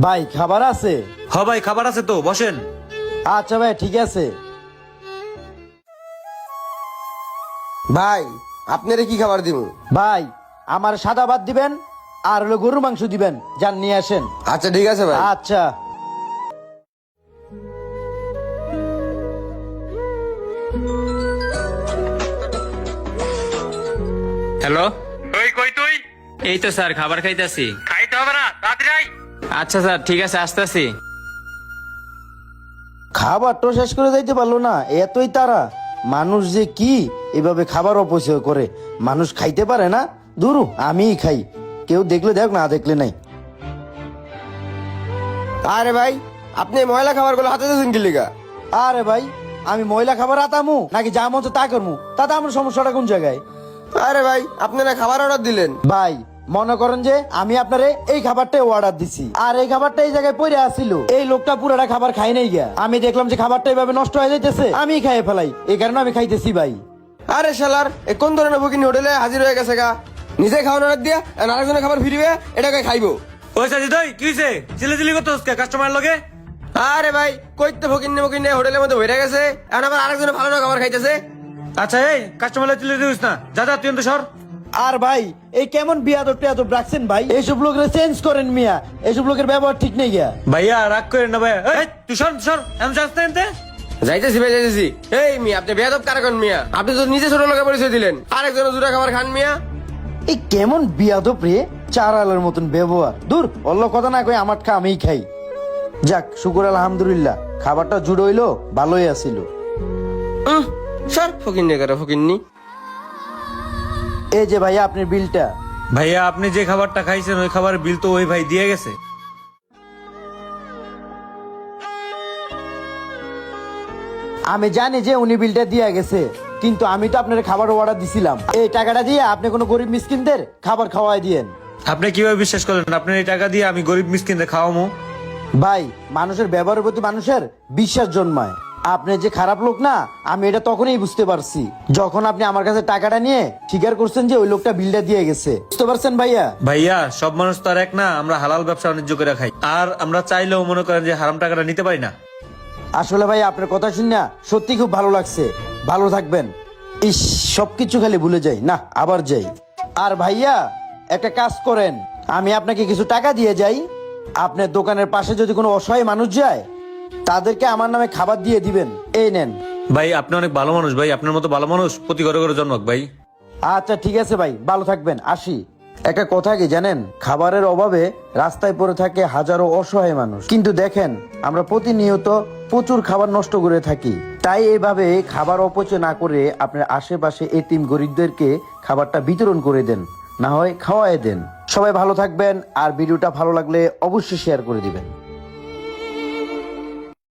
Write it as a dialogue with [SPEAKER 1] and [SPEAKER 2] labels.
[SPEAKER 1] ভাই খাবার আছে?
[SPEAKER 2] হ ভাই খাবার আছে তো, বসেন।
[SPEAKER 1] আচ্ছা ভাই ঠিক আছে।
[SPEAKER 3] ভাই আপনারে কি খাবার দিব?
[SPEAKER 1] ভাই আমার সাদা ভাত দিবেন আর হলো গরুর মাংস দিবেন, যান নিয়ে আসেন।
[SPEAKER 3] আচ্ছা ঠিক আছে ভাই।
[SPEAKER 1] আচ্ছা।
[SPEAKER 4] হ্যালো,
[SPEAKER 5] ওই কই তুই?
[SPEAKER 4] এই তো স্যার খাবার খাইতেছি।
[SPEAKER 5] খাইতে হবে না, তাড়াতাড়ি আয়।
[SPEAKER 4] আচ্ছা স্যার ঠিক আছে, আসতেছি।
[SPEAKER 1] খাবার তো শেষ করে যাইতে পারলো না, এতই তারা। মানুষ যে কি এভাবে খাবার অপচয় করে, মানুষ খাইতে পারে না। দুরু আমিই খাই, কেউ দেখলে দেখ, না দেখলে নাই।
[SPEAKER 3] আরে ভাই আপনি ময়লা খাবার গুলো হাতে দিয়েছেন কি লিগা?
[SPEAKER 1] আরে ভাই আমি ময়লা খাবার আতামু নাকি যা মতো তা করমু, তাতে আমার সমস্যাটা কোন জায়গায়?
[SPEAKER 3] আরে ভাই আপনারা খাবার অর্ডার দিলেন।
[SPEAKER 1] ভাই মনে করেন যে আমি আপনারে এই খাবারটাই অর্ডার দিছি, আর এই খাবারটা এই জায়গায় পড়ে আসছিল, এই লোকটা পুরোটা খাবার খাই নাই গিয়া। আমি দেখলাম যে খাবারটা এইভাবে নষ্ট হয়ে যাইতেছে, আমি খাইয়ে ফেলাই, এই কারণে আমি খাইতেছি ভাই।
[SPEAKER 3] আরে শালার এ কোন ধরনের বুকিং হোটেলে হাজির হয়ে গেছে গা? নিজে খাওয়ার অর্ডার দিয়া আর আরেকজনের খাবার ফিরিবে, এটাকে খাইবো?
[SPEAKER 2] ওই সাজিদ ভাই কি হইছে? চিল্লাচিল্লি করতেছ কে কাস্টমার লগে?
[SPEAKER 3] আরে ভাই কইতে ফকিন হোটেলের মধ্যে হয়ে গেছে, এখন আবার আরেকজনের ভালো না খাবার খাইতেছে।
[SPEAKER 2] আচ্ছা এই কাস্টমার লগে চিল্লি দিস না, যা যা তুই তো সর।
[SPEAKER 1] আর ভাই এই কেমন বিয়াদব টিয়াদব রাখছেন ভাই, এইসব লোকের চেঞ্জ করেন মিয়া, এইসব লোকের ব্যবহার ঠিক নেই গিয়া।
[SPEAKER 2] ভাইয়া রাগ করেন না ভাইয়া, এই তুই সর সর, আমি যাস না এনতে।
[SPEAKER 3] যাইতেছি ভাই যাইতেছি। এই মিয়া আপনি বেয়াদব কারাকন মিয়া, আপনি তো নিজে ছোট লোকের পরিচয় দিলেন, আরেকজনের জুড়া খাবার খান মিয়া।
[SPEAKER 1] এই কেমন বিয়াদব রে, চার আলোর মতন ব্যবহার। দূর অল্প কথা না কই আমার খা আমিই খাই। যাক শুকুর আলহামদুলিল্লাহ, খাবারটা জুড়ে হইলো, ভালোই আসিল।
[SPEAKER 3] সর ফকিন্নি করে ফকিন্নি।
[SPEAKER 1] এই যে ভাইয়া আপনার বিলটা।
[SPEAKER 2] ভাইয়া আপনি যে খাবারটা খাইছেন ওই খাবারের বিল তো ওই ভাই দিয়ে গেছে।
[SPEAKER 1] আমি জানি যে উনি বিলটা দিয়ে গেছে, কিন্তু আমি তো আপনার খাবার অর্ডার দিছিলাম, এই টাকাটা দিয়ে আপনি কোনো গরিব মিসকিনদের খাবার খাওয়াই দিয়েন।
[SPEAKER 2] আপনি কিভাবে বিশ্বাস করলেন আপনার এই টাকা দিয়ে আমি গরিব মিসকিনদের খাওয়ামু?
[SPEAKER 1] ভাই মানুষের ব্যবহারের প্রতি মানুষের বিশ্বাস জন্মায়। আপনি যে খারাপ লোক না, আমি এটা তখনই বুঝতে পারছি যখন আপনি আমার কাছে টাকাটা নিয়ে স্বীকার করছেন যে ওই লোকটা বিলটা দিয়ে গেছে। বুঝতে পারছেন ভাইয়া?
[SPEAKER 2] ভাইয়া সব মানুষ তো আর এক না, আমরা হালাল ব্যবসা বাণিজ্য করে খাই, আর আমরা চাইলেও মনে করেন যে হারাম টাকাটা নিতে পারি না।
[SPEAKER 1] আসলে ভাই আপনার কথা শুনে সত্যি খুব ভালো লাগছে। ভালো থাকবেন। ইস সবকিছু খালি ভুলে যাই না, আবার যাই। আর ভাইয়া একটা কাজ করেন, আমি আপনাকে কিছু টাকা দিয়ে যাই, আপনার দোকানের পাশে যদি কোনো অসহায় মানুষ যায় তাদেরকে আমার নামে খাবার দিয়ে দিবেন। এই নেন।
[SPEAKER 2] ভাই আপনি অনেক ভালো মানুষ ভাই, আপনার মতো ভালো মানুষ প্রতি ঘরে ঘরে জন্মাক ভাই।
[SPEAKER 1] আচ্ছা ঠিক আছে ভাই, ভালো থাকবেন, আসি। একটা কথা কি জানেন, খাবারের অভাবে রাস্তায় পড়ে থাকে হাজারো অসহায় মানুষ, কিন্তু দেখেন আমরা প্রতিনিয়ত প্রচুর খাবার নষ্ট করে থাকি। তাই এইভাবে খাবার অপচয় না করে আপনার আশেপাশে এতিম গরিবদেরকে খাবারটা বিতরণ করে দেন, না হয় খাওয়ায় দেন। সবাই ভালো থাকবেন, আর ভিডিওটা ভালো লাগলে অবশ্যই শেয়ার করে দিবেন।